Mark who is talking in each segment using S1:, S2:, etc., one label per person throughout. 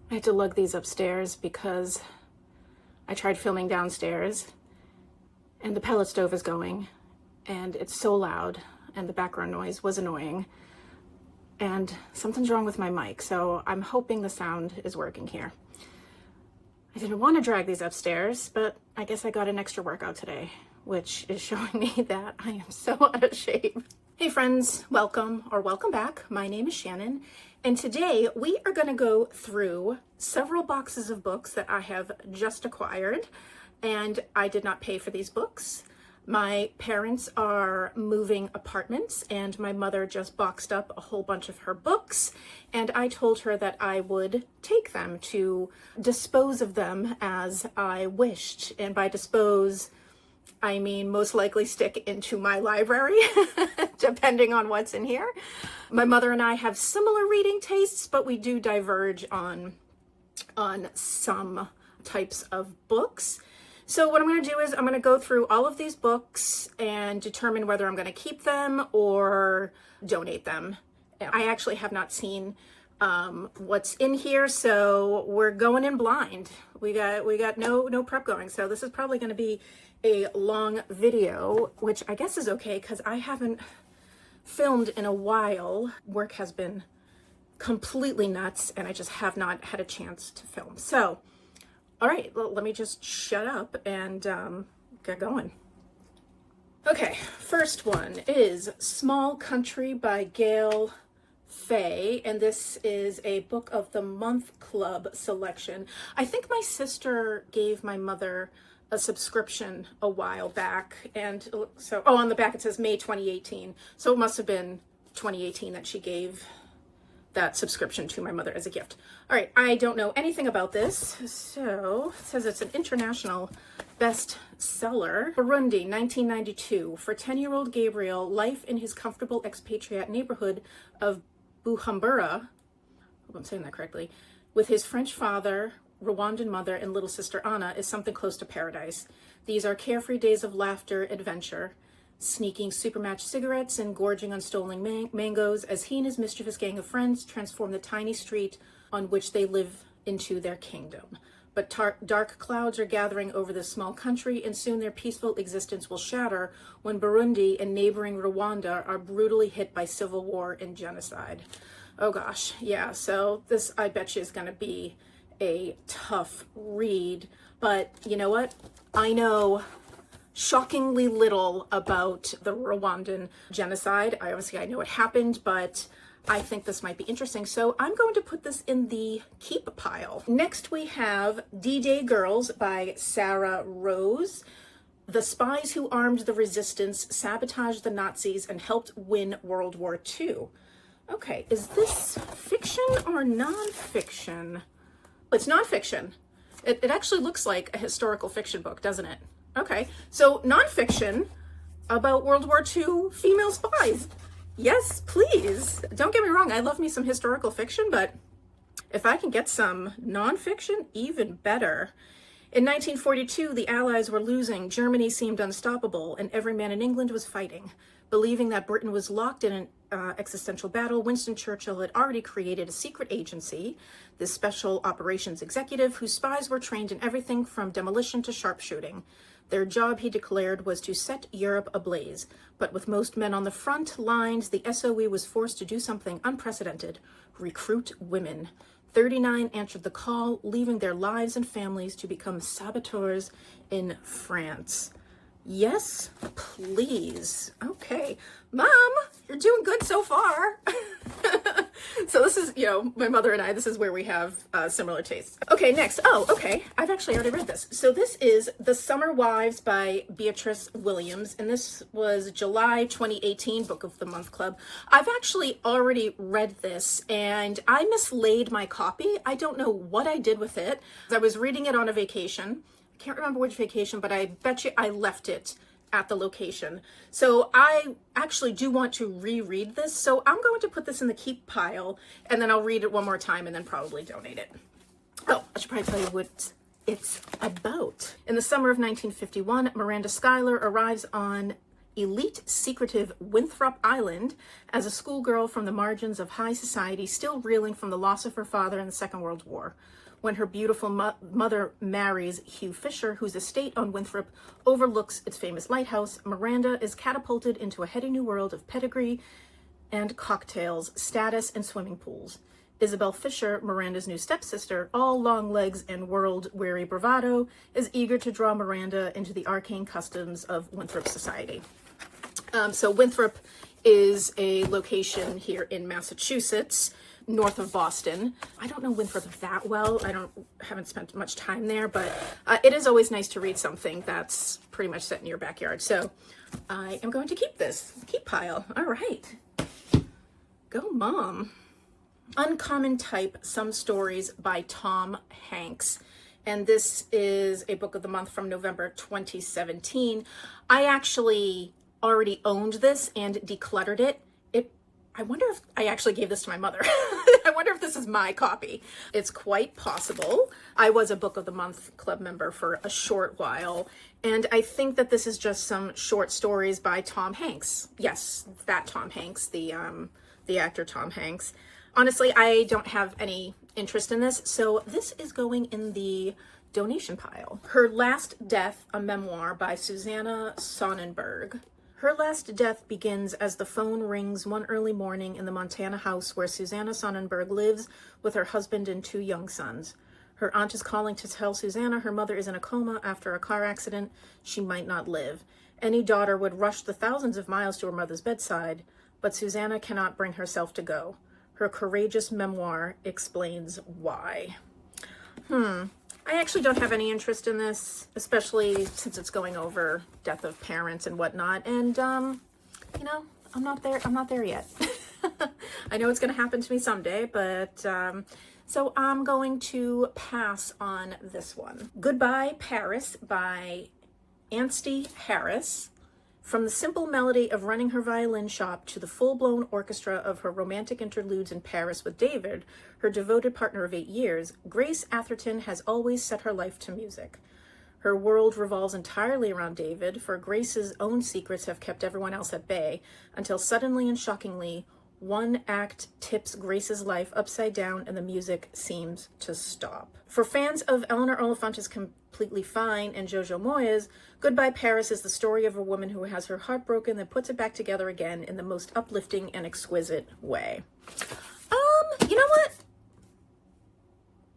S1: I had to lug these upstairs because I tried filming downstairs and the pellet stove is going and it's so loud and the background noise was annoying and something's wrong with my mic, so I'm hoping the sound is working here. I didn't want to drag these upstairs, but I guess I got an extra workout today, which is showing me that I am so out of shape. Hey friends, welcome or welcome back. My name is Shannon, and today we are going to go through several boxes of books that I have just acquired, and I did not pay for these books. My parents are moving apartments, and my mother just boxed up a whole bunch of her books, and I told her that I would take them to dispose of them as I wished. And by dispose, I mean most likely stick into my library, depending on what's in here. My mother and I have similar reading tastes, but we do diverge on some types of books. So what I'm going to do is I'm going to go through all of these books and determine whether I'm going to keep them or donate them. I actually have not seen what's in here, so we're going in blind. We got no prep going, so this is probably going to be a long video, which I guess is okay because I haven't filmed in a while. Work has been completely nuts and I just have not had a chance to film. So all right, well, let me just shut up and get going. Okay, first one is Small Country by Gail Fay, and this is a Book of the Month Club selection. I think my sister gave my mother a subscription a while back, and so, oh, on the back it says May 2018, so it must have been 2018 that she gave that subscription to my mother as a gift. All right, I don't know anything about this. So it says it's an international bestseller. Burundi, 1992. For 10-year-old Gabriel, life in his comfortable expatriate neighborhood of Bujumbura, I hope I'm saying that correctly, with his French father, Rwandan mother, and little sister Anna is something close to paradise. These are carefree days of laughter, adventure, sneaking supermatch cigarettes and gorging on stolen mangoes as he and his mischievous gang of friends transform the tiny street on which they live into their kingdom. But dark clouds are gathering over this small country, and soon their peaceful existence will shatter when Burundi and neighboring Rwanda are brutally hit by civil war and genocide. Oh gosh, yeah, so this I bet you is going to be a tough read, but you know what? I know shockingly little about the Rwandan genocide. I know it happened, but I think this might be interesting. So I'm going to put this in the keep pile. Next we have D-Day Girls by Sarah Rose. The spies who armed the resistance, sabotaged the Nazis, and helped win World War II. Okay, is this fiction or nonfiction? It's nonfiction. It actually looks like a historical fiction book, doesn't it? Okay, so nonfiction about World War II female spies. Yes, please. Don't get me wrong, I love me some historical fiction, but if I can get some nonfiction, even better. In 1942, the Allies were losing, Germany seemed unstoppable, and every man in England was fighting. Believing that Britain was locked in an existential battle, Winston Churchill had already created a secret agency, the Special Operations Executive, whose spies were trained in everything from demolition to sharpshooting. Their job, he declared, was to set Europe ablaze. But with most men on the front lines, the SOE was forced to do something unprecedented: recruit women. 39 answered the call, leaving their lives and families to become saboteurs in France. Yes, please. Okay. Mom, you're doing good so far. So this is, my mother and I, this is where we have similar tastes. Okay, next. Oh, okay. I've actually already read this. So this is The Summer Wives by Beatrice Williams, and this was July 2018 Book of the Month Club. I've actually already read this, and I mislaid my copy. I don't know what I did with it. I was reading it on a vacation. I can't remember which vacation, but I bet you I left it at the location. So I actually do want to reread this. So I'm going to put this in the keep pile, and then I'll read it one more time and then probably donate it. Oh, I should probably tell you what it's about. In the summer of 1951, Miranda Schuyler arrives on elite, secretive Winthrop Island as a schoolgirl from the margins of high society, still reeling from the loss of her father in the Second World War. When her beautiful mother marries Hugh Fisher, whose estate on Winthrop overlooks its famous lighthouse, Miranda is catapulted into a heady new world of pedigree and cocktails, status, and swimming pools. Isabel Fisher, Miranda's new stepsister, all long legs and world-weary bravado, is eager to draw Miranda into the arcane customs of Winthrop society. So Winthrop is a location here in Massachusetts, north of Boston. I don't know Winthrop that well. Haven't spent much time there, but it is always nice to read something that's pretty much set in your backyard. So I am going to keep this. Keep pile. All right. Go, Mom. Uncommon Type, Some Stories by Tom Hanks. And this is a book of the month from November 2017. I actually already owned this and decluttered it. I wonder if I actually gave this to my mother. I wonder if this is my copy. It's quite possible. I was a Book of the Month Club member for a short while, and I think that this is just some short stories by Tom Hanks. Yes, that Tom Hanks, the actor Tom Hanks. Honestly, I don't have any interest in this, so this is going in the donation pile. Her Last Death, a memoir by Susanna Sonnenberg. Her last death begins as the phone rings one early morning in the Montana house where Susanna Sonnenberg lives with her husband and 2 young sons. Her aunt is calling to tell Susanna her mother is in a coma after a car accident. She might not live. Any daughter would rush the thousands of miles to her mother's bedside, but Susanna cannot bring herself to go. Her courageous memoir explains why. I actually don't have any interest in this, especially since it's going over death of parents and whatnot. And, I'm not there yet. I know it's going to happen to me someday, but, so I'm going to pass on this one. Goodbye, Paris by Ansty Harris. From the simple melody of running her violin shop to the full-blown orchestra of her romantic interludes in Paris with David, her devoted partner of 8 years, Grace Atherton has always set her life to music. Her world revolves entirely around David, for Grace's own secrets have kept everyone else at bay, until suddenly and shockingly, one act tips Grace's life upside down and the music seems to stop. For fans of Eleanor Oliphant's Completely Fine and Jojo Moyes, Goodbye Paris is the story of a woman who has her heart broken then puts it back together again in the most uplifting and exquisite way. You know what?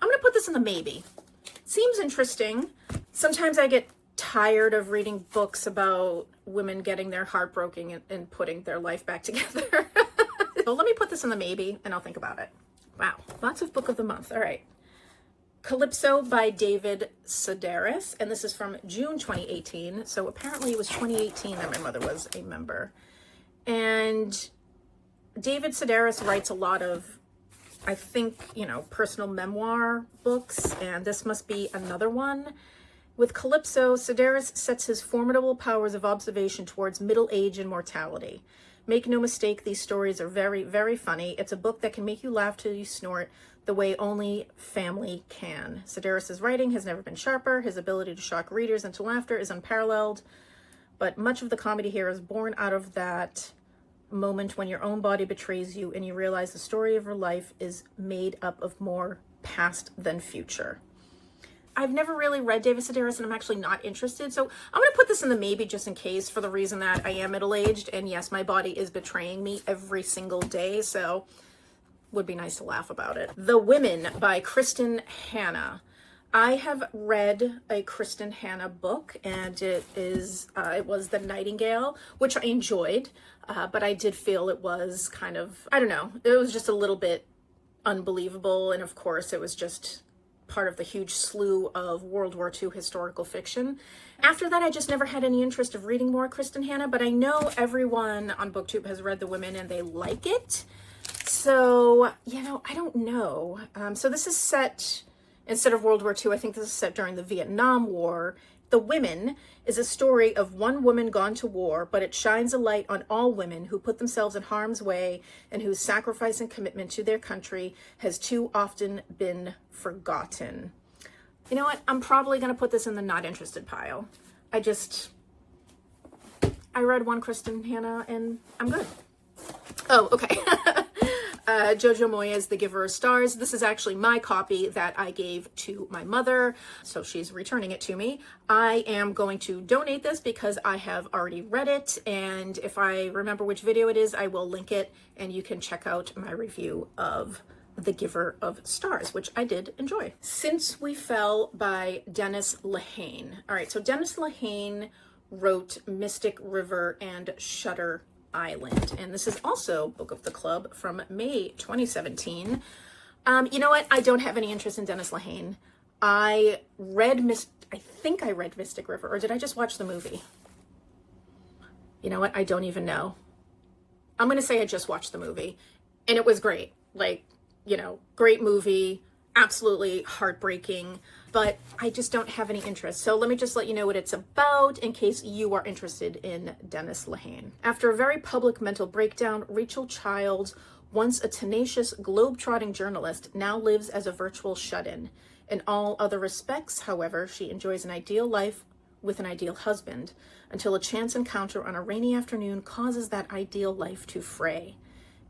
S1: I'm gonna put this in the maybe. Seems interesting. Sometimes I get tired of reading books about women getting their heart broken and putting their life back together. So let me put this in the maybe and I'll think about it. Wow, lots of Book of the Month. All right. Calypso by David Sedaris, and this is from June 2018. So apparently it was 2018 that my mother was a member. And David Sedaris writes a lot of, I think, personal memoir books, and this must be another one. With Calypso, Sedaris sets his formidable powers of observation towards middle age and mortality. Make no mistake, these stories are very, very funny. It's a book that can make you laugh till you snort the way only family can. Sedaris' writing has never been sharper. His ability to shock readers into laughter is unparalleled. But much of the comedy here is born out of that moment when your own body betrays you and you realize the story of your life is made up of more past than future. I've never really read David Sedaris and I'm actually not interested. So I'm going to put this in the maybe just in case, for the reason that I am middle-aged and yes, my body is betraying me every single day. So would be nice to laugh about it. The Women by Kristen Hanna. I have read a Kristen Hanna book and it was The Nightingale, which I enjoyed, but I did feel it was kind of, I don't know, it was just a little bit unbelievable. And of course it was just part of the huge slew of World War II historical fiction. After that, I just never had any interest of reading more Kristen Hanna, but I know everyone on BookTube has read The Women and they like it. So, you know, I don't know. So this is set, instead of World War II, I think this is set during the Vietnam War. The Women is a story of one woman gone to war, but it shines a light on all women who put themselves in harm's way and whose sacrifice and commitment to their country has too often been forgotten. You know what? I'm probably going to put this in the not interested pile. I read one Kristen Hanna and I'm good. Oh, okay. Jojo Moyes, The Giver of Stars. This is actually my copy that I gave to my mother, so she's returning it to me. I am going to donate this because I have already read it, and if I remember which video it is, I will link it, and you can check out my review of The Giver of Stars, which I did enjoy. Since We Fell by Dennis Lehane. All right, so Dennis Lehane wrote Mystic River and Shutter Island, and this is also Book of the Club from May 2017. You know what? I don't have any interest in Dennis Lehane. I think I read Mystic River, or did I just watch the movie? You know what? I don't even know. I'm going to say I just watched the movie, and it was great. Like, you know, great movie, absolutely heartbreaking, but I just don't have any interest. So let me just let you know what it's about in case you are interested in Dennis Lehane. After a very public mental breakdown, Rachel Childs, once a tenacious, globe-trotting journalist, now lives as a virtual shut-in. In all other respects, however, she enjoys an ideal life with an ideal husband, until a chance encounter on a rainy afternoon causes that ideal life to fray,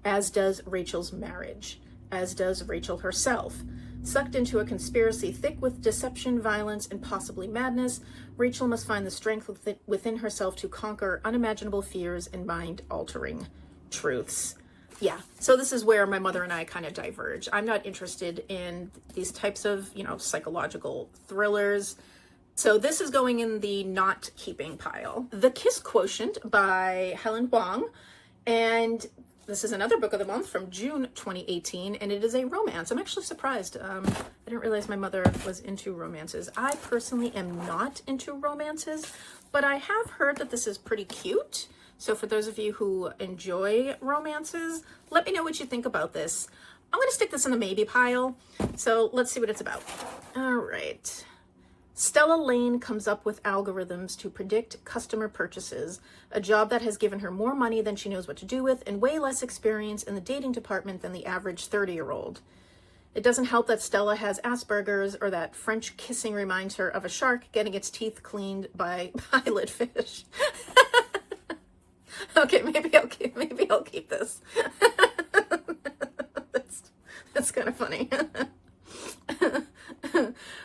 S1: as does Rachel's marriage, as does Rachel herself. Sucked into a conspiracy thick with deception, violence, and possibly madness, Rachel must find the strength within herself to conquer unimaginable fears and mind-altering truths. Yeah, so this is where my mother and I kind of diverge. I'm not interested in these types of, you know, psychological thrillers. So this is going in the not keeping pile. The Kiss Quotient by Helen Huang, and this is another book of the month from June 2018, and it is a romance. I'm actually surprised. I didn't realize my mother was into romances. I personally am not into romances, but I have heard that this is pretty cute. So for those of you who enjoy romances, let me know what you think about this. I'm going to stick this in the maybe pile. So let's see what it's about. All right. Stella Lane comes up with algorithms to predict customer purchases, a job that has given her more money than she knows what to do with and way less experience in the dating department than the average 30-year-old. It doesn't help that Stella has Asperger's, or that French kissing reminds her of a shark getting its teeth cleaned by pilot fish. Okay, maybe I'll keep this. That's kind of funny.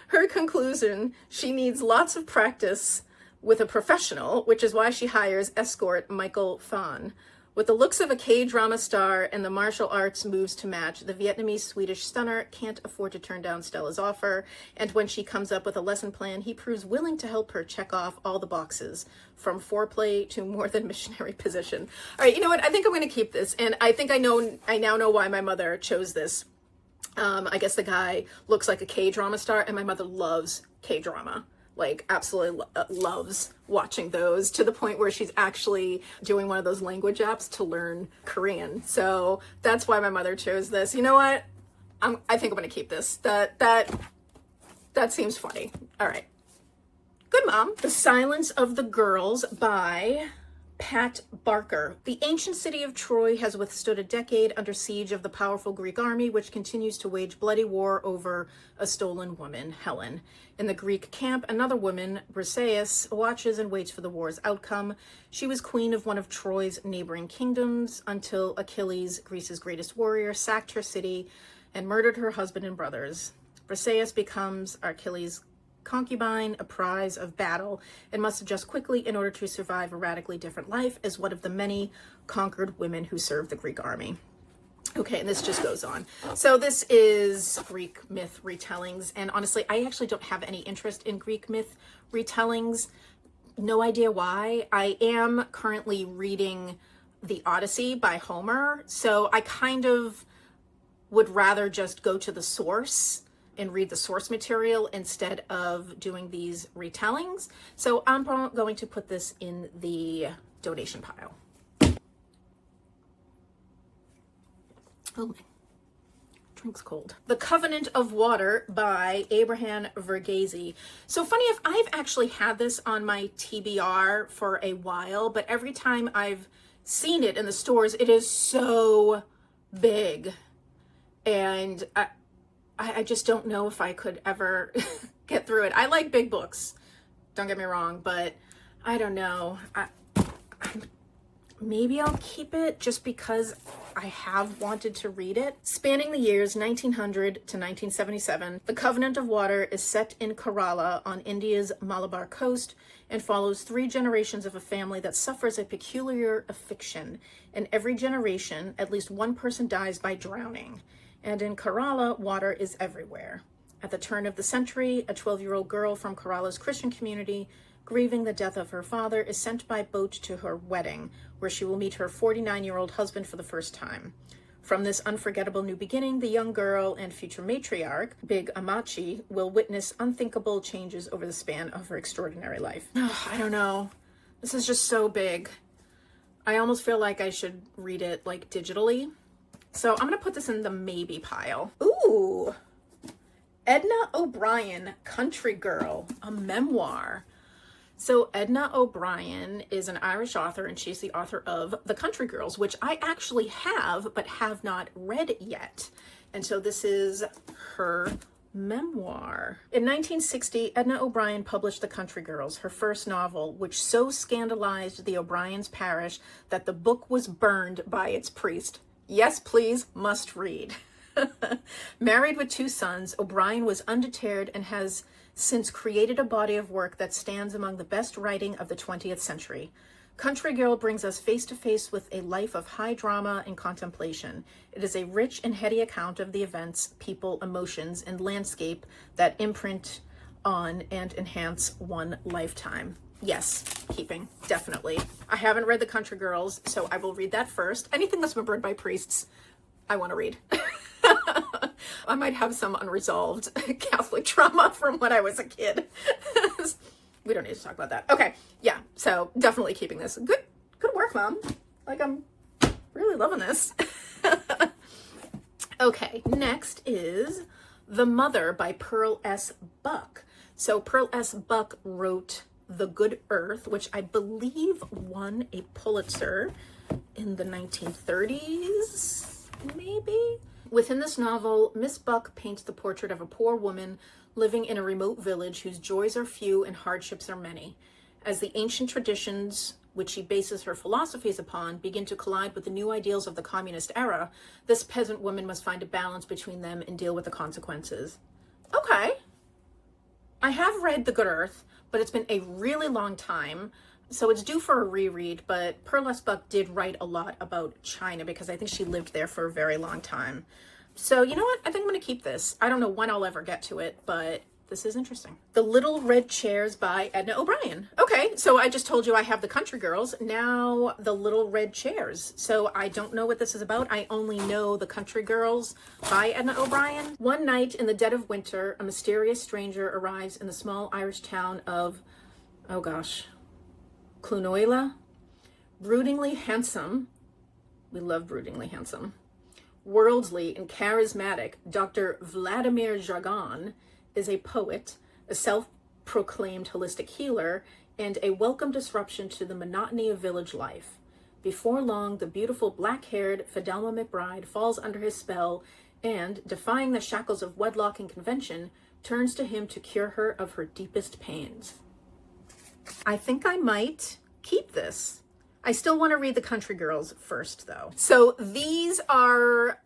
S1: Her conclusion: she needs lots of practice with a professional, which is why she hires escort Michael Phan. With the looks of a K-drama star and the martial arts moves to match, the Vietnamese-Swedish stunner can't afford to turn down Stella's offer, and when she comes up with a lesson plan, he proves willing to help her check off all the boxes, from foreplay to more than missionary position. All right, you know what? I think I'm going to keep this, and I think I now know why my mother chose this. I guess the guy looks like a K-drama star, and my mother loves K-drama. Like, absolutely loves watching those, to the point where she's actually doing one of those language apps to learn Korean. So that's why my mother chose this. You know what? I think I'm going to keep this. That seems funny. All right. Good, Mom. The Silence of the Girls by Pat Barker. The ancient city of Troy has withstood a decade under siege of the powerful Greek army, which continues to wage bloody war over a stolen woman, Helen. In the Greek camp, another woman, Briseis, watches and waits for the war's outcome. She was queen of one of Troy's neighboring kingdoms until Achilles, Greece's greatest warrior, sacked her city and murdered her husband and brothers. Briseis becomes Achilles' concubine, a prize of battle, and must adjust quickly in order to survive a radically different life as one of the many conquered women who served the Greek army. Okay, and this just goes on. So this is Greek myth retellings, and honestly, I actually don't have any interest in Greek myth retellings. No idea why. I am currently reading The Odyssey by Homer, so I kind of would rather just go to the source and read the source material instead of doing these retellings. So I'm going to put this in the donation pile. Oh, my drink's cold. The Covenant of Water by Abraham Verghese. So funny if I've actually had this on my TBR for a while, but every time I've seen it in the stores, it is so big. And I just don't know if I could ever get through it. I like big books, don't get me wrong, but I don't know. Maybe I'll keep it just because I have wanted to read it. Spanning the years 1900 to 1977, The Covenant of Water is set in Kerala on India's Malabar coast and follows 3 generations of a family that suffers a peculiar affliction. In every generation, at least one person dies by drowning. And in Kerala, water is everywhere. At the turn of the century, a 12-year-old girl from Kerala's Christian community, grieving the death of her father, is sent by boat to her wedding, where she will meet her 49-year-old husband for the first time. From this unforgettable new beginning, the young girl and future matriarch, Big Amachi, will witness unthinkable changes over the span of her extraordinary life. Oh, I don't know. This is just so big. I almost feel like I should read it like digitally. So I'm going to put this in the maybe pile. Ooh, Edna O'Brien, Country Girl, a memoir. So Edna O'Brien is an Irish author, and she's the author of The Country Girls, which I actually have, but have not read yet. And so this is her memoir. In 1960, Edna O'Brien published The Country Girls, her first novel, which so scandalized the O'Brien's parish that the book was burned by its priest. Yes, please, must read. Married with 2 sons, O'Brien was undeterred and has since created a body of work that stands among the best writing of the 20th century. Country Girl brings us face to face with a life of high drama and contemplation. It is a rich and heady account of the events, people, emotions, and landscape that imprint on and enhance one lifetime. Yes, keeping, definitely. I haven't read The Country Girls, so I will read that first. Anything that's been burned by priests, I want to read. I might have some unresolved Catholic trauma from when I was a kid. We don't need to talk about that. Okay, yeah, so definitely keeping this. Good work, Mom. Like, I'm really loving this. Okay, next is The Mother by Pearl S. Buck. So Pearl S. Buck wrote The Good Earth, which I believe won a Pulitzer in the 1930s, maybe? Within this novel, Miss Buck paints the portrait of a poor woman living in a remote village whose joys are few and hardships are many. As the ancient traditions which she bases her philosophies upon begin to collide with the new ideals of the communist era, this peasant woman must find a balance between them and deal with the consequences. Okay. I have read The Good Earth, but it's been a really long time, so it's due for a reread. But Pearl S. Buck did write a lot about China because I think she lived there for a very long time. So you know what? I think I'm going to keep this. I don't know when I'll ever get to it, but this is interesting. The Little Red Chairs by Edna O'Brien. Okay, so I just told you I have The Country Girls, now The Little Red Chairs. So I don't know what this is about. I only know The Country Girls by Edna O'Brien. One night in the dead of winter, a mysterious stranger arrives in the small Irish town of, oh gosh, Clunoila. Broodingly handsome, we love broodingly handsome, worldly and charismatic, Dr. Vladimir Jargon is a poet, a self-proclaimed holistic healer,
S2: and a welcome disruption to the monotony of village life. Before long, the beautiful black-haired Fidelma McBride falls under his spell and, defying the shackles of wedlock and convention, turns to him to cure her of her deepest pains. I think I might keep this. I still want to read The Country Girls first, though. So these are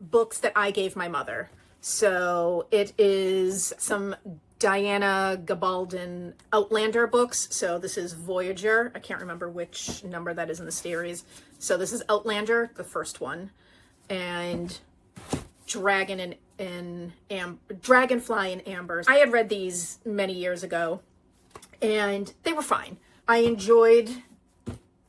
S2: books that I gave my mother. So it is some Diana Gabaldon Outlander books. So this is Voyager. I can't remember which number that is in the series. So this is Outlander, the first one, and Dragonfly in Amber. I had read these many years ago, and they were fine. I enjoyed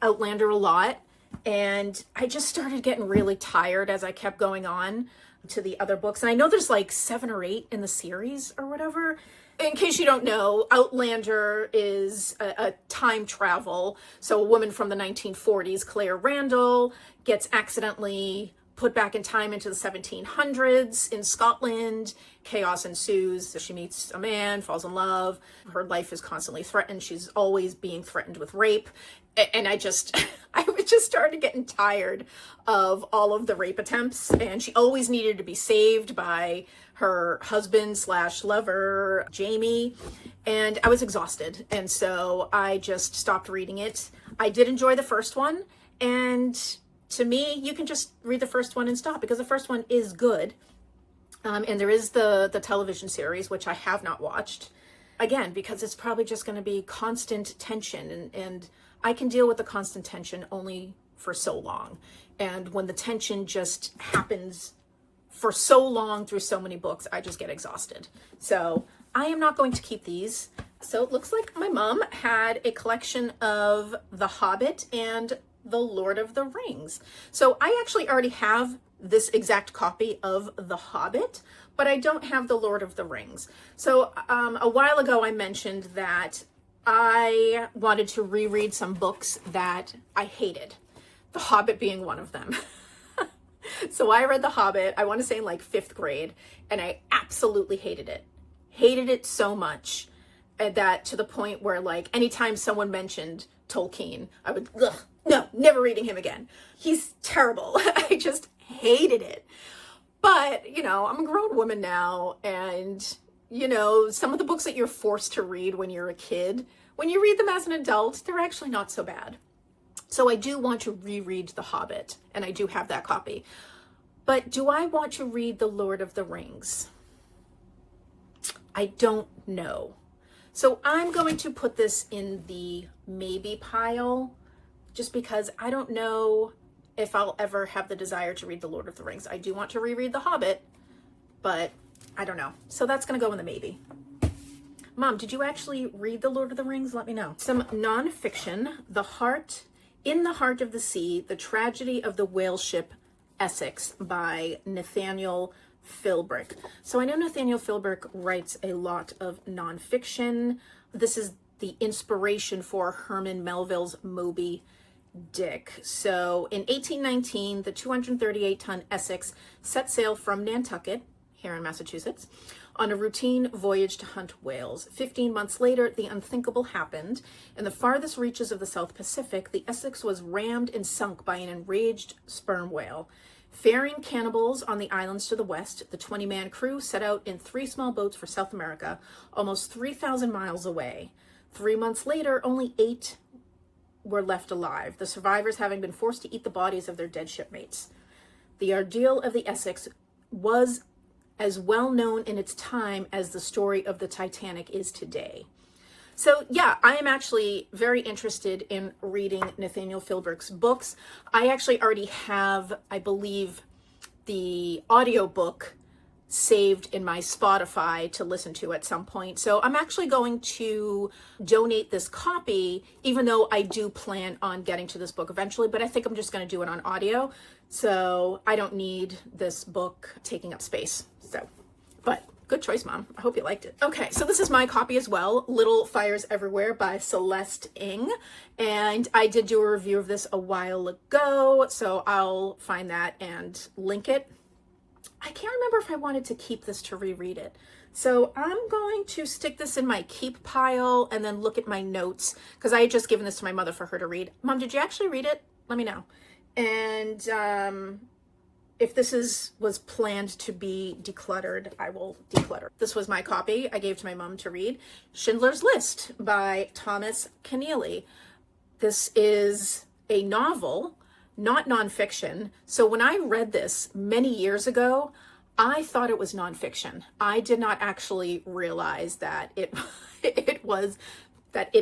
S2: Outlander a lot, and I just started getting really tired as I kept going on to the other books. And I know there's like 7 or 8 in the series or whatever. In case you don't know, Outlander is a time travel. So a woman from the 1940s, Claire Randall, gets accidentally put back in time into the 1700s in Scotland. Chaos ensues. So she meets a man, falls in love. Her life is constantly threatened. She's always being threatened with rape. And I just started getting tired of all of the rape attempts. And she always needed to be saved by her husband / lover, Jamie. And I was exhausted. And so I just stopped reading it. I did enjoy the first one. And to me, you can just read the first one and stop, because the first one is good. And there is the television series, which I have not watched. Again, because it's probably just going to be constant tension. And I can deal with the constant tension only for so long. And when the tension just happens for so long through so many books, I just get exhausted. So I am not going to keep these. So it looks like my mom had a collection of The Hobbit and The Lord of the Rings. So I actually already have this exact copy of The Hobbit, but I don't have The Lord of the Rings. So a while ago I mentioned that I wanted to reread some books that I hated, The Hobbit being one of them. So I read The Hobbit, I want to say in like 5th grade, and I absolutely hated it. Hated it so much that to the point where, like, anytime someone mentioned Tolkien, I would, no, never reading him again. He's terrible. I just hated it. But, you know, I'm a grown woman now, and, you know, some of the books that you're forced to read when you're a kid, when you read them as an adult, they're actually not so bad. So I do want to reread The Hobbit, and I do have that copy. But do I want to read The Lord of the Rings? I don't know. So I'm going to put this in the maybe pile, just because I don't know if I'll ever have the desire to read The Lord of the Rings. I do want to reread The Hobbit, but I don't know. So that's going to go in the maybe. Mom, did you actually read The Lord of the Rings? Let me know. Some nonfiction, In the Heart of the Sea, The Tragedy of the Whale Ship Essex by Nathaniel Philbrick. So I know Nathaniel Philbrick writes a lot of nonfiction. This is the inspiration for Herman Melville's Moby Dick. So in 1819, the 238-ton Essex set sail from Nantucket, here in Massachusetts, on a routine voyage to hunt whales. 15 months later, the unthinkable happened. In the farthest reaches of the South Pacific, the Essex was rammed and sunk by an enraged sperm whale. Fearing cannibals on the islands to the west, the 20-man crew set out in 3 small boats for South America, almost 3,000 miles away. 3 months later, only 8 were left alive, the survivors having been forced to eat the bodies of their dead shipmates. The ordeal of the Essex was as well known in its time as the story of the Titanic is today. So yeah, I am actually very interested in reading Nathaniel Philbrick's books. I actually already have, I believe, the audiobook saved in my Spotify to listen to at some point. So I'm actually going to donate this copy, even though I do plan on getting to this book eventually, but I think I'm just going to do it on audio. So I don't need this book taking up space. So, but good choice, Mom. I hope you liked it. Okay, so this is my copy as well, Little Fires Everywhere by Celeste Ng. And I did do a review of this a while ago, so I'll find that and link it. I can't remember if I wanted to keep this to reread it. So I'm going to stick this in my keep pile and then look at my notes, because I had just given this to my mother for her to read. Mom, did you actually read it? Let me know. And if this was planned to be decluttered, I will declutter. This was my copy I gave to my mom to read. Schindler's List by Thomas Keneally. This is a novel, not nonfiction. So when I read this many years ago, I thought it was nonfiction. I did not actually realize that it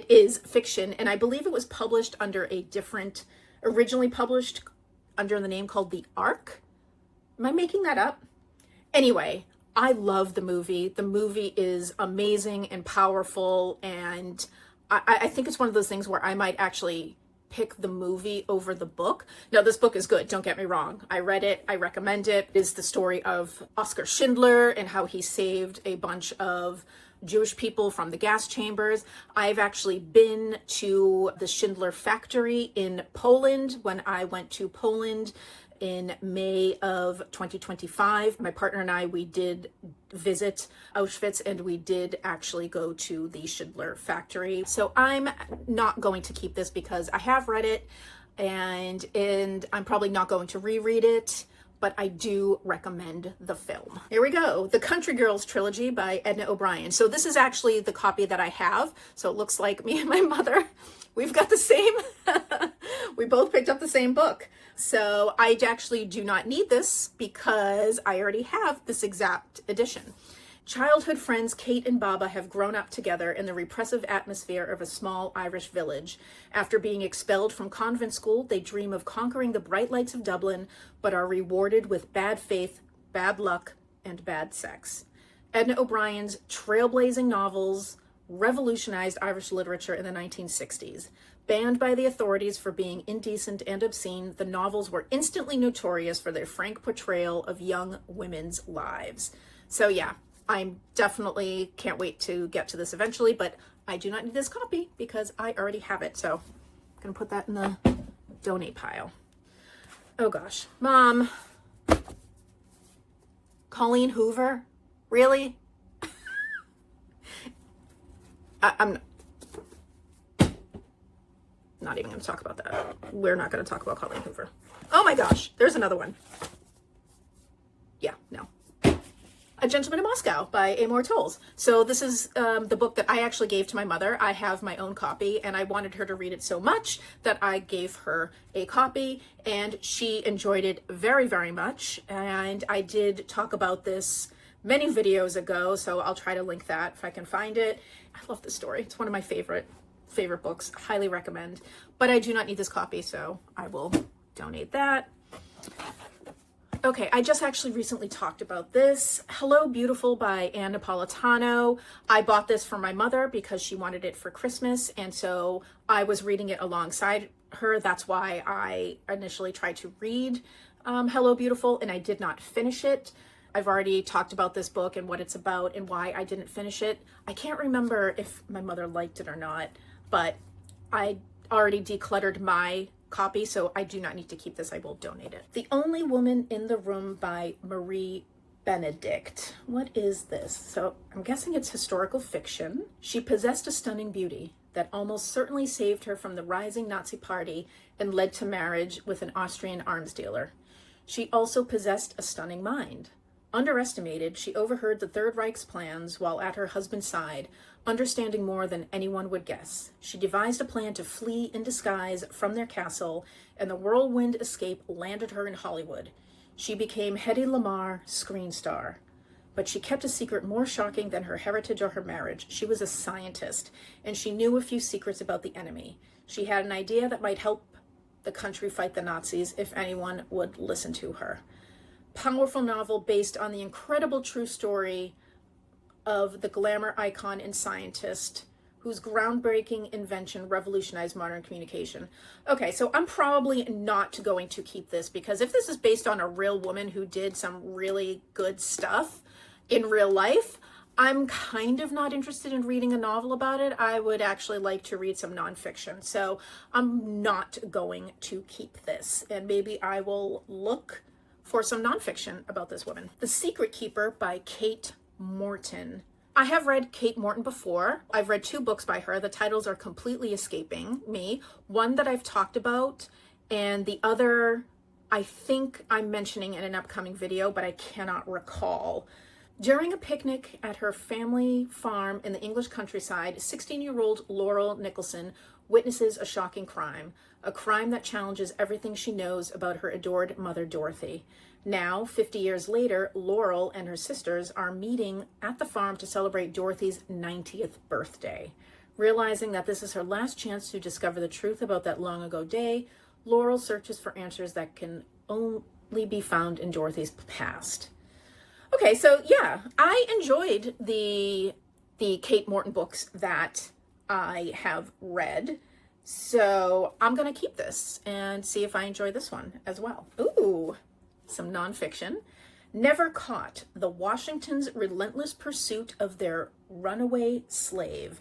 S2: is fiction. And I believe it was published under originally published under the name called The Ark. Am I making that up? Anyway, I love the movie. The movie is amazing and powerful, and I think it's one of those things where I might actually pick the movie over the book. Now, this book is good, don't get me wrong. I read it, I recommend it. It is the story of Oskar Schindler and how he saved a bunch of Jewish people from the gas chambers. I've actually been to the Schindler factory in Poland when I went to Poland in May of 2025. My partner and I, we did visit Auschwitz, and we did actually go to the Schindler factory. So I'm not going to keep this because I have read it, and I'm probably not going to reread it, but I do recommend the film. Here we go. The Country Girls trilogy by Edna O'Brien. So this is actually the copy that I have. So it looks like me and my mother, we've got the same, we both picked up the same book. So I actually do not need this because I already have this exact edition. Childhood friends Kate and Baba have grown up together in the repressive atmosphere of a small Irish village. After being expelled from convent school, they dream of conquering the bright lights of Dublin, but are rewarded with bad faith, bad luck, and bad sex. Edna O'Brien's trailblazing novels revolutionized Irish literature in the 1960s. Banned by the authorities for being indecent and obscene, the novels were instantly notorious for their frank portrayal of young women's lives. So yeah, I'm definitely can't wait to get to this eventually, but I do not need this copy because I already have it. So I'm gonna put that in the donate pile. Oh gosh, Mom. Colleen Hoover? Really? I'm not even going to talk about that. We're not going to talk about Colleen Hoover. Oh my gosh, there's another one. Yeah, no. A Gentleman in Moscow by Amor Towles. So this is the book that I actually gave to my mother. I have my own copy, and I wanted her to read it so much that I gave her a copy, and she enjoyed it very, very much. And I did talk about this many videos ago, so I'll try to link that if I can find it. I love this story. It's one of my favorite books. Highly recommend. But I do not need this copy, so I will donate that. Okay, I just actually recently talked about this. Hello Beautiful by Ann Napolitano. I bought this for my mother because she wanted it for Christmas, and so I was reading it alongside her. That's why I initially tried to read Hello Beautiful, and I did not finish it. I've already talked about this book and what it's about and why I didn't finish it. I can't remember if my mother liked it or not, but I already decluttered my copy, so I do not need to keep this. I will donate it. The Only Woman in the Room by Marie Benedict. What is this? So I'm guessing it's historical fiction. She possessed a stunning beauty that almost certainly saved her from the rising Nazi party and led to marriage with an Austrian arms dealer. She also possessed a stunning mind. Underestimated, she overheard the Third Reich's plans while at her husband's side, understanding more than anyone would guess. She devised a plan to flee in disguise from their castle, and the whirlwind escape landed her in Hollywood. She became Hedy Lamarr, screen star. But she kept a secret more shocking than her heritage or her marriage. She was a scientist, and she knew a few secrets about the enemy. She had an idea that might help the country fight the Nazis if anyone would listen to her. Powerful novel based on the incredible true story of the glamour icon and scientist whose groundbreaking invention revolutionized modern communication. Okay, so I'm probably not going to keep this because if this is based on a real woman who did some really good stuff in real life, I'm kind of not interested in reading a novel about it. I would actually like to read some nonfiction. So I'm not going to keep this, and maybe I will look for some nonfiction about this woman. The Secret Keeper by Kate Morton. I have read Kate Morton before. I've read 2 books by her. The titles are completely escaping me. One that I've talked about, and the other I think I'm mentioning in an upcoming video, but I cannot recall. During a picnic at her family farm in the English countryside, 16-year-old Laurel Nicholson witnesses a shocking crime, a crime that challenges everything she knows about her adored mother, Dorothy. Now, 50 years later, Laurel and her sisters are meeting at the farm to celebrate Dorothy's 90th birthday. Realizing that this is her last chance to discover the truth about that long ago day, Laurel searches for answers that can only be found in Dorothy's past. Okay, so yeah, I enjoyed the Kate Morton books that I have read. So I'm going to keep this and see if I enjoy this one as well. Ooh, some nonfiction. Never Caught: The Washingtons' Relentless Pursuit of Their Runaway Slave.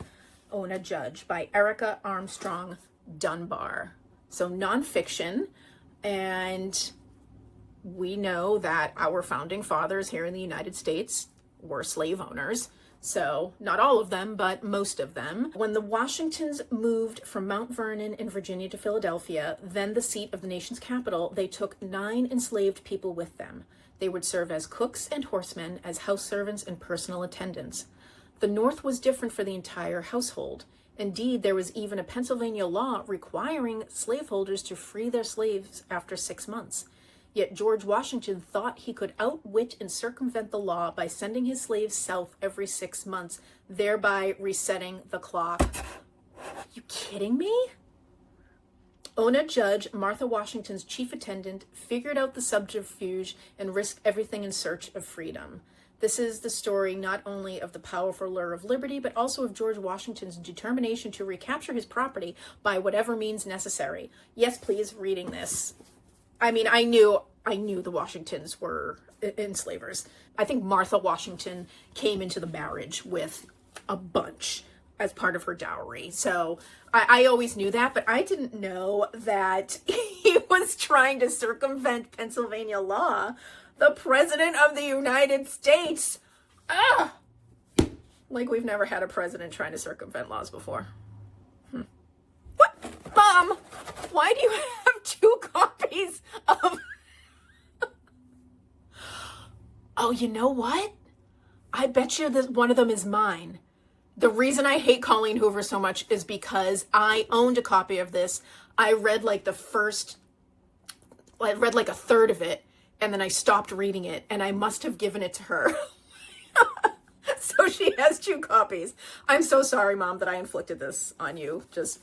S2: Ona Judge by Erica Armstrong Dunbar. So nonfiction, and we know that our founding fathers here in the United States were slave owners. So not all of them, but most of them. When the Washingtons moved from Mount Vernon in Virginia to Philadelphia, then the seat of the nation's capital, they took 9 enslaved people with them. They would serve as cooks and horsemen, as house servants and personal attendants. The North was different for the entire household. Indeed, there was even a Pennsylvania law requiring slaveholders to free their slaves after 6 months. Yet George Washington thought he could outwit and circumvent the law by sending his slaves south every 6 months, thereby resetting the clock. You kidding me? Ona Judge, Martha Washington's chief attendant, figured out the subterfuge and risked everything in search of freedom. This is the story not only of the powerful lure of liberty, but also of George Washington's determination to recapture his property by whatever means necessary. Yes, please, reading this. I mean, I knew the Washingtons were enslavers. I think Martha Washington came into the marriage with a bunch as part of her dowry. So I always knew that, but I didn't know that he was trying to circumvent Pennsylvania law. The President of the United States. Ah! Like we've never had a president trying to circumvent laws before. What? Mom, why do you have 2 copies of... Oh, you know what? I bet you that one of them is mine. The reason I hate Colleen Hoover so much is because I owned a copy of this. I read like a third of it, and then I stopped reading it, and I must have given it to her. So she has 2 copies. I'm so sorry, Mom, that I inflicted this on you. Just...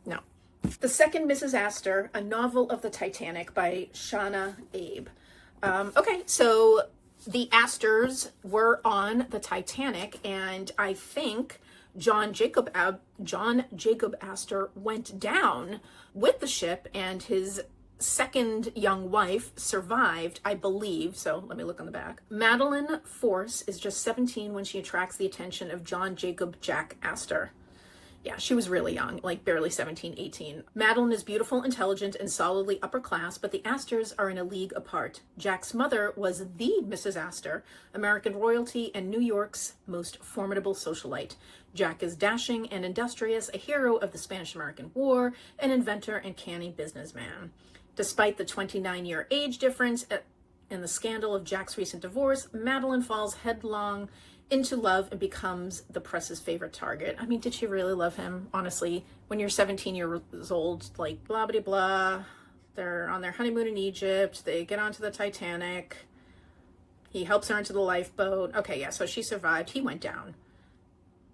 S2: no. The Second Mrs. Astor, a novel of the Titanic by Shauna Abe. Okay, so the Astors were on the Titanic, and I think John Jacob Astor went down with the ship, and his second young wife survived, I believe. So let me look on the back. Madeline Force is just 17 when she attracts the attention of John Jacob Jack Astor. Yeah, she was really young, like barely 17, 18. Madeline is beautiful, intelligent, and solidly upper class, but the Astors are in a league apart. Jack's mother was the Mrs. Astor, American royalty and New York's most formidable socialite. Jack is dashing and industrious, a hero of the Spanish-American War, an inventor and canny businessman. Despite the 29-year age difference and the scandal of Jack's recent divorce, Madeline falls headlong into love and becomes the press's favorite target. I mean, did she really love him? Honestly, when you're 17 years old, like blah, blah, blah, they're on their honeymoon in Egypt, they get onto the Titanic, he helps her into the lifeboat. Okay, yeah, so she survived, he went down.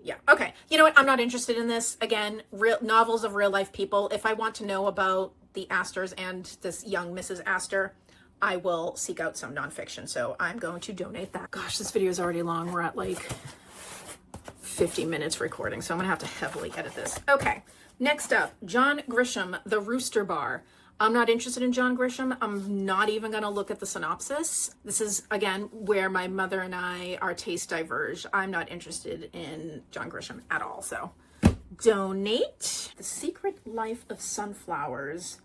S2: Yeah, okay. You know what? I'm not interested in this. Again, real novels of real life people. If I want to know about the Astors and this young Mrs. Astor, I will seek out some nonfiction. So I'm going to donate that. Gosh, this video is already long. We're at like 50 minutes recording, so I'm gonna have to heavily edit this. Okay, next up, John Grisham, The Rooster Bar. I'm not interested in John Grisham. I'm not even gonna look at the synopsis. This is, again, where my mother and our tastes diverge. I'm not interested in John Grisham at all, so donate. The Secret Life of Sunflowers.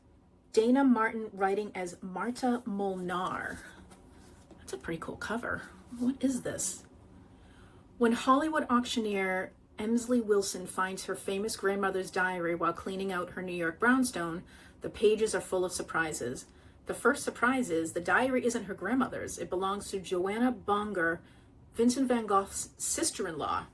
S2: Dana Martin writing as Marta Molnar. That's a pretty cool cover. What is this? When Hollywood auctioneer Emsley Wilson finds her famous grandmother's diary while cleaning out her New York brownstone, the pages are full of surprises. The first surprise is the diary isn't her grandmother's. It belongs to Joanna Bonger, Vincent van Gogh's sister-in-law.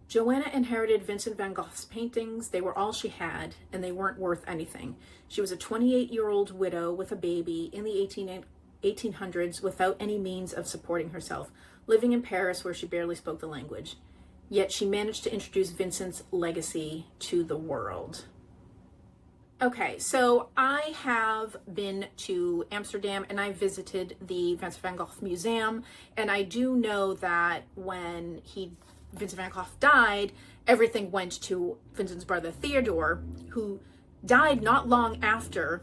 S2: Joanna inherited Vincent van Gogh's paintings. They were all she had, and they weren't worth anything. She was a 28-year-old widow with a baby in the 1800s without any means of supporting herself, living in Paris where she barely spoke the language. Yet she managed to introduce Vincent's legacy to the world. Okay, so I have been to Amsterdam and I visited the Vincent van Gogh Museum, and I do know that when Vincent van Gogh died, everything went to Vincent's brother Theodore, who died not long after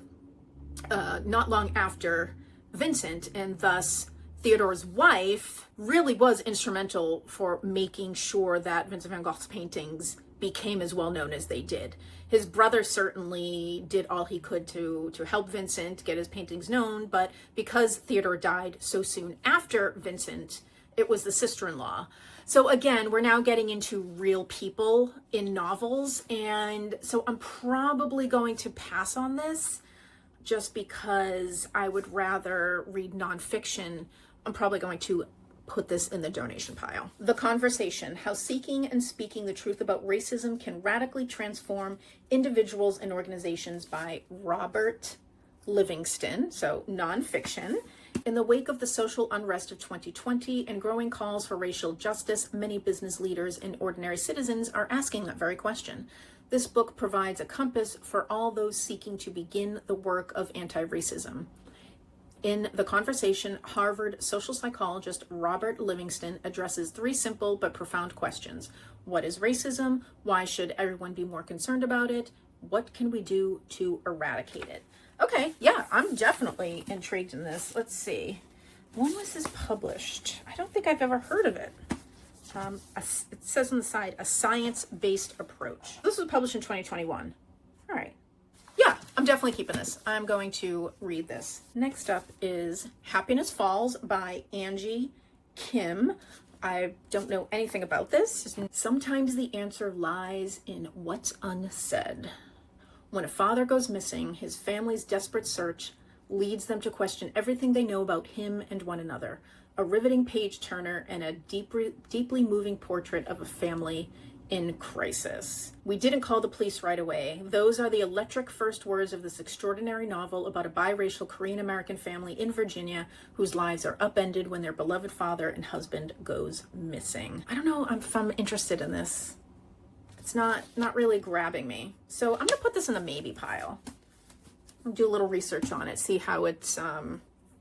S2: Vincent, and thus Theodore's wife really was instrumental for making sure that Vincent van Gogh's paintings became as well known as they did. His brother certainly did all he could to help Vincent get his paintings known, but because Theodore died so soon after Vincent, it was the sister-in-law. So again, we're now getting into real people in novels, and so I'm probably going to pass on this just because I would rather read nonfiction. I'm probably going to put this in the donation pile. The Conversation: How Seeking and Speaking the Truth About Racism Can Radically Transform Individuals and Organizations by Robert Livingston, so nonfiction. In the wake of the social unrest of 2020 and growing calls for racial justice, many business leaders and ordinary citizens are asking that very question. This book provides a compass for all those seeking to begin the work of anti-racism. In The Conversation, Harvard social psychologist Robert Livingston addresses three simple but profound questions. What is racism? Why should everyone be more concerned about it? What can we do to eradicate it? Okay, yeah, I'm definitely intrigued in this. Let's see. When was this published? I don't think I've ever heard of it. It says on the side, a science-based approach. This was published in 2021. All right. Yeah, I'm definitely keeping this. I'm going to read this. Next up is Happiness Falls by Angie Kim. I don't know anything about this. Sometimes the answer lies in what's unsaid. When a father goes missing, his family's desperate search leads them to question everything they know about him and one another. A riveting page-turner and a deeply moving portrait of a family in crisis. We didn't call the police right away. Those are the electric first words of this extraordinary novel about a biracial Korean-American family in Virginia whose lives are upended when their beloved father and husband goes missing. I don't know if I'm interested in this. It's not really grabbing me. So I'm gonna put this in the maybe pile. I'll do a little research on it, see how it's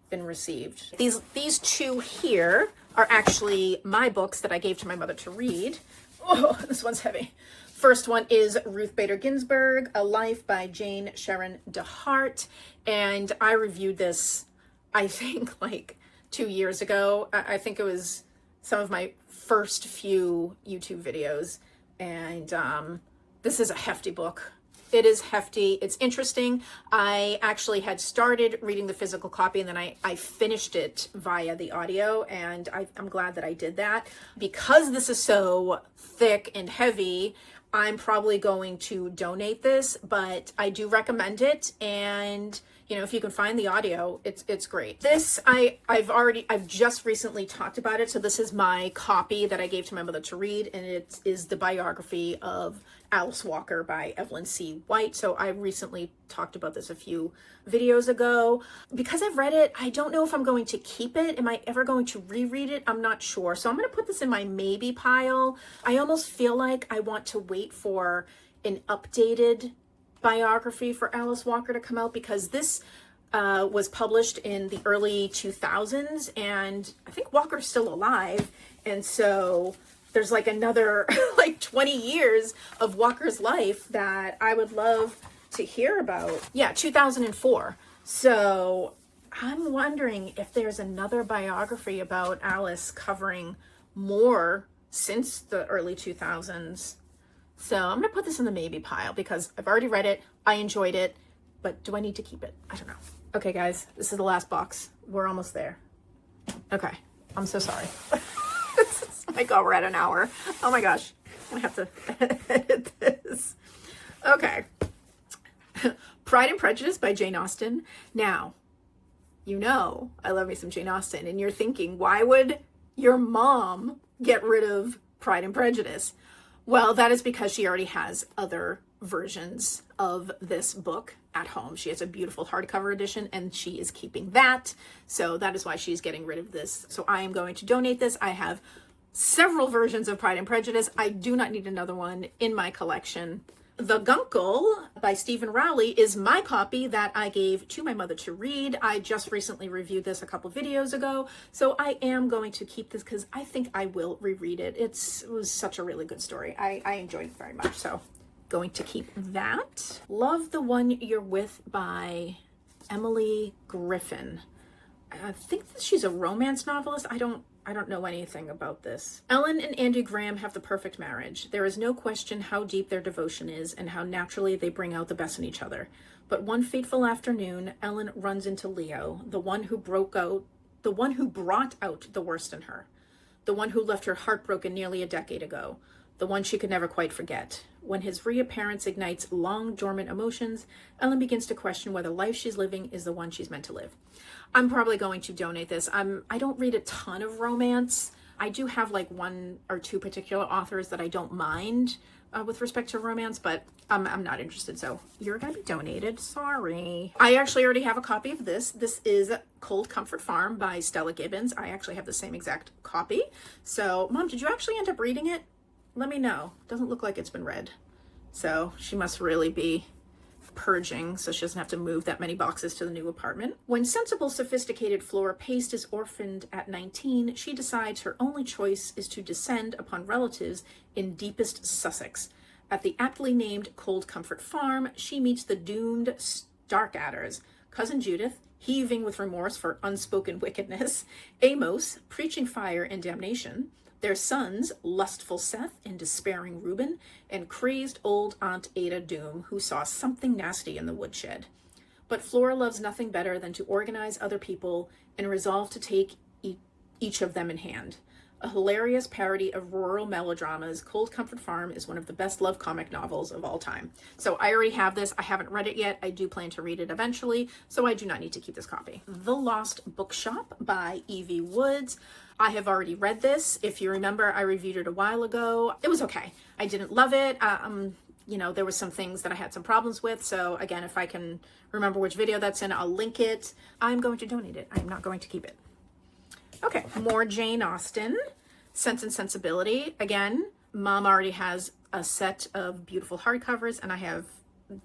S2: been received. These two here are actually my books that I gave to my mother to read. Oh, this one's heavy. First one is Ruth Bader Ginsburg, A Life by Jane Sharon DeHart. And I reviewed this, I think, like 2 years ago. I think it was some of my first few YouTube videos. And this is a hefty book. It is hefty. It's interesting. I actually had started reading the physical copy and then I finished it via the audio, and I'm glad that I did that. Because this is so thick and heavy, I'm probably going to donate this, but I do recommend it. And you know, if you can find the audio, it's great. This, I've just recently talked about it. So this is my copy that I gave to my mother to read, and it is the biography of Alice Walker by Evelyn C. White. So I recently talked about this a few videos ago. Because I've read it, I don't know if I'm going to keep it. Am I ever going to reread it? I'm not sure. So I'm going to put this in my maybe pile. I almost feel like I want to wait for an updated biography for Alice Walker to come out, because this was published in the early 2000s, and I think Walker's still alive, and so there's like another like 20 years of Walker's life that I would love to hear about. Yeah, 2004. So I'm wondering if there's another biography about Alice covering more since the early 2000s. So I'm gonna put this in the maybe pile because I've already read it, I enjoyed it, but do I need to keep it? I don't know. Okay guys, this is the last box. We're almost there. Okay, I'm so sorry. Oh my God, we're at an hour. Oh my gosh, I'm gonna have to edit this. Okay. Pride and Prejudice by Jane Austen. Now, you know I love me some Jane Austen, and you're thinking, why would your mom get rid of Pride and Prejudice? Well, that is because she already has other versions of this book at home. She has a beautiful hardcover edition, and she is keeping that. So that is why she's getting rid of this. So I am going to donate this. I have several versions of Pride and Prejudice. I do not need another one in my collection. The Guncle by Stephen Rowley is my copy that I gave to my mother to read. I just recently reviewed this a couple videos ago, so I am going to keep this because I think I will reread it. It was such a really good story. I enjoyed it very much, so going to keep that. Love the One You're With by Emily Griffin. I think that she's a romance novelist. I don't know anything about this. Ellen and Andy Graham have the perfect marriage. There is no question how deep their devotion is and how naturally they bring out the best in each other. But one fateful afternoon, Ellen runs into Leo, the one who brought out the worst in her, the one who left her heartbroken nearly a decade ago, the one she could never quite forget. When his reappearance ignites long dormant emotions, Ellen begins to question whether life she's living is the one she's meant to live. I'm probably going to donate this. I don't read a ton of romance. I do have like one or two particular authors that I don't mind with respect to romance, but I'm not interested. So you're going to be donated. Sorry. I actually already have a copy of this. This is Cold Comfort Farm by Stella Gibbons. I actually have the same exact copy. So Mom, did you actually end up reading it? Let me know. Doesn't look like it's been read. So she must really be purging so she doesn't have to move that many boxes to the new apartment. When sensible, sophisticated Flora Paste is orphaned at 19, she decides her only choice is to descend upon relatives in deepest Sussex. At the aptly named Cold Comfort Farm, she meets the doomed Starkadders, Cousin Judith, heaving with remorse for unspoken wickedness, Amos, preaching fire and damnation, their sons, lustful Seth and despairing Reuben, and crazed old Aunt Ada Doom, who saw something nasty in the woodshed. But Flora loves nothing better than to organize other people and resolve to take each of them in hand. A hilarious parody of rural melodramas, Cold Comfort Farm is one of the best love comic novels of all time. So I already have this. I haven't read it yet. I do plan to read it eventually, so I do not need to keep this copy. The Lost Bookshop by Evie Woods. I have already read this. If you remember, I reviewed it a while ago. It was okay. I didn't love it. You know, there were some things that I had some problems with. So again, if I can remember which video that's in, I'll link it. I'm going to donate it. I'm not going to keep it. Okay, more Jane Austen. Sense and Sensibility. Again, Mom already has a set of beautiful hardcovers, and I have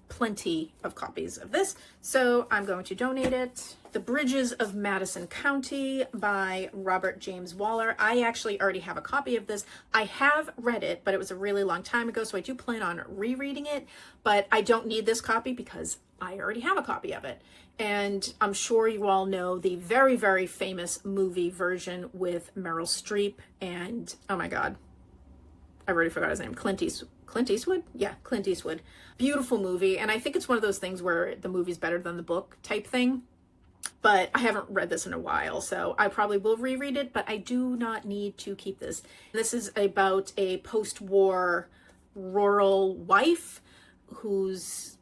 S2: plenty of copies of this, so I'm going to donate it. The Bridges of Madison County by Robert James Waller. I actually already have a copy of this. I have read it, but it was a really long time ago, so I do plan on rereading it, but I don't need this copy because I already have a copy of it. And I'm sure you all know the very, very famous movie version with Meryl Streep and, oh my God, I already forgot his name, Clint Eastwood? Yeah, Clint Eastwood. Beautiful movie. And I think it's one of those things where the movie's better than the book type thing. But I haven't read this in a while, so I probably will reread it, but I do not need to keep this. This is about a post-war rural wife who's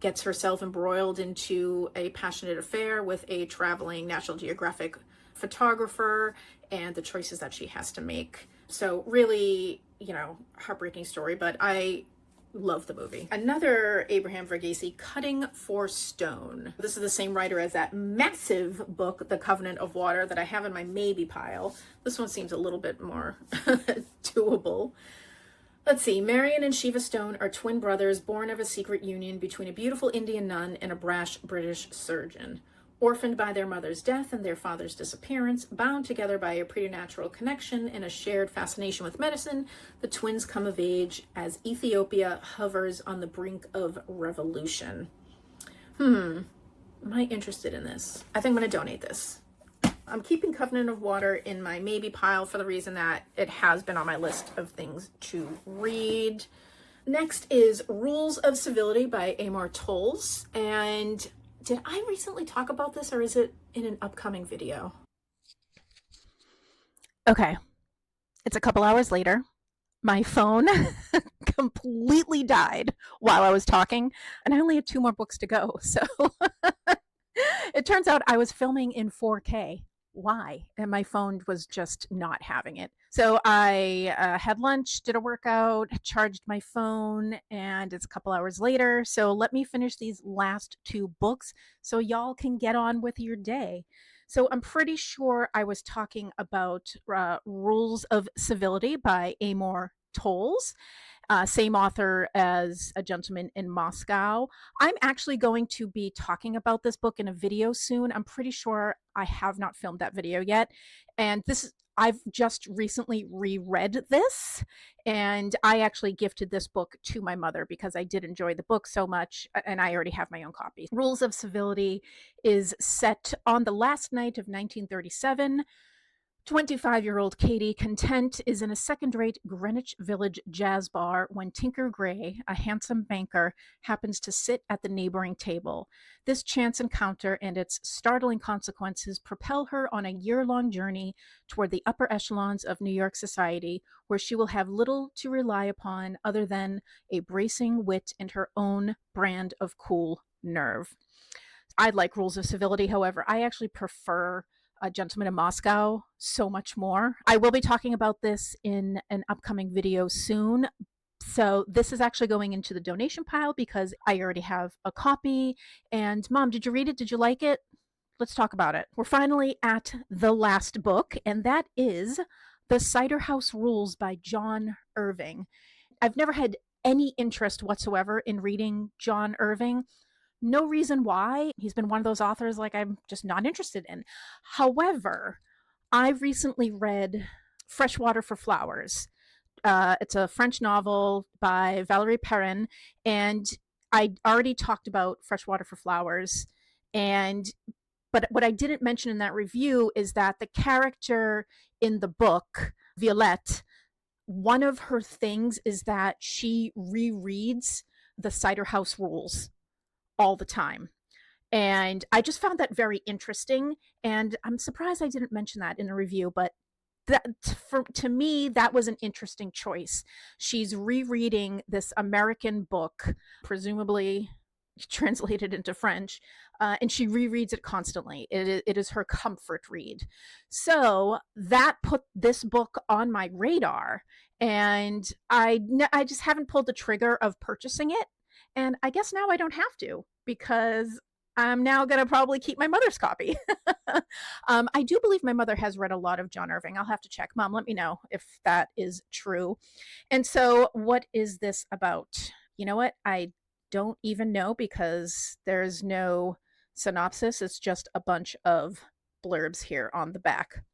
S2: gets herself embroiled into a passionate affair with a traveling National Geographic photographer and the choices that she has to make. So really, you know, heartbreaking story, but I love the movie. Another Abraham Verghese, Cutting for Stone. This is the same writer as that massive book, The Covenant of Water, that I have in my maybe pile. This one seems a little bit more doable. Let's see, Marion and Shiva Stone are twin brothers born of a secret union between a beautiful Indian nun and a brash British surgeon. Orphaned by their mother's death and their father's disappearance, bound together by a preternatural connection and a shared fascination with medicine, the twins come of age as Ethiopia hovers on the brink of revolution. Am I interested in this? I think I'm going to donate this. I'm keeping Covenant of Water in my maybe pile for the reason that it has been on my list of things to read. Next is Rules of Civility by Amor Towles. And did I recently talk about this, or is it in an upcoming video?
S3: Okay, it's a couple hours later. My phone completely died while I was talking, and I only had 2 more books to go. So it turns out I was filming in 4K. Why? And my phone was just not having it. So I had lunch, did a workout, charged my phone, and it's a couple hours later. So let me finish these last 2 books so y'all can get on with your day. So I'm pretty sure I was talking about Rules of Civility by Amor Tolls, same author as A Gentleman in Moscow. I'm actually going to be talking about this book in a video soon. I'm pretty sure I have not filmed that video yet. And I've just recently reread this, and I actually gifted this book to my mother because I did enjoy the book so much, and I already have my own copy. Rules of Civility is set on the last night of 1937. 25-year-old Katie Content is in a second-rate Greenwich Village jazz bar when Tinker Gray, a handsome banker, happens to sit at the neighboring table. This chance encounter and its startling consequences propel her on a year-long journey toward the upper echelons of New York society, where she will have little to rely upon other than a bracing wit and her own brand of cool nerve. I like Rules of Civility. However, I actually prefer A Gentleman in Moscow so much more. I will be talking about this in an upcoming video soon. So this is actually going into the donation pile because I already have a copy. And Mom, did you read it? Did you like it? Let's talk about it. We're finally at the last book, and that is The Cider House Rules by John Irving. I've never had any interest whatsoever in reading John Irving. No reason why. He's been one of those authors like I'm just not interested in. However, I recently read Freshwater for Flowers. It's a French novel by Valerie Perrin, and I already talked about Freshwater for Flowers. But what I didn't mention in that review is that the character in the book, Violette, one of her things is that she rereads the Cider House Rules all the time. And I just found that very interesting. And I'm surprised I didn't mention that in the review, but to me, that was an interesting choice. She's rereading this American book, presumably translated into French, and she rereads it constantly. It is her comfort read. So that put this book on my radar, and I just haven't pulled the trigger of purchasing it. And I guess now I don't have to because I'm now going to probably keep my mother's copy. I do believe my mother has read a lot of John Irving. I'll have to check. Mom, let me know if that is true. And so, what is this about? You know what? I don't even know because there's no synopsis. It's just a bunch of blurbs here on the back.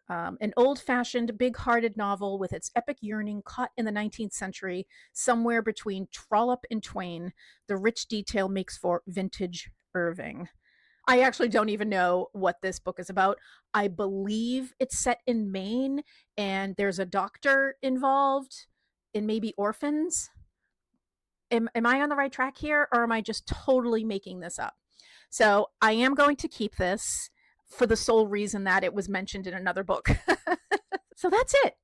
S3: An old-fashioned, big-hearted novel with its epic yearning caught in the 19th century, somewhere between Trollope and Twain. The rich detail makes for vintage Irving. I actually don't even know what this book is about. I believe it's set in Maine, and there's a doctor involved, and maybe orphans. Am I on the right track here, or am I just totally making this up? So I am going to keep this for the sole reason that it was mentioned in another book. So that's it.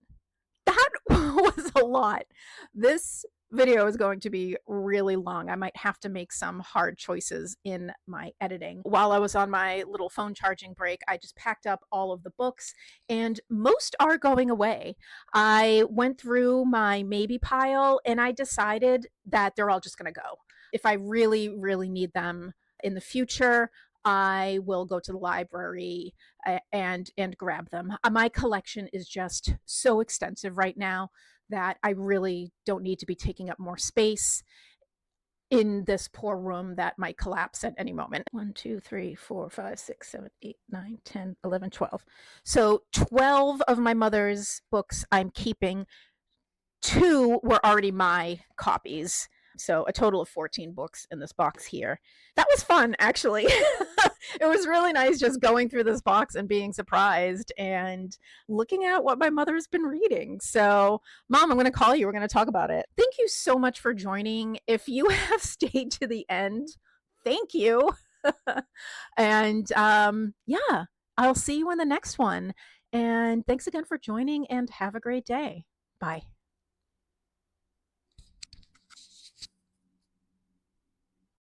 S3: That was a lot. This video is going to be really long. I might have to make some hard choices in my editing. While I was on my little phone charging break, I just packed up all of the books, and most are going away. I went through my maybe pile, and I decided that they're all just going to go. If I really, really need them in the future, I will go to the library and grab them. My collection is just so extensive right now that I really don't need to be taking up more space in this poor room that might collapse at any moment. 1, 2, 3, 4, 5, 6, 7, 8, 9, 10, 11, 12. So 12 of my mother's books I'm keeping. 2 were already my copies. So a total of 14 books in this box here. That was fun, actually. It was really nice just going through this box and being surprised and looking at what my mother's been reading. So, Mom, I'm going to call you. We're going to talk about it. Thank you so much for joining. If you have stayed to the end, thank you. And yeah, I'll see you in the next one. And thanks again for joining, and have a great day. Bye.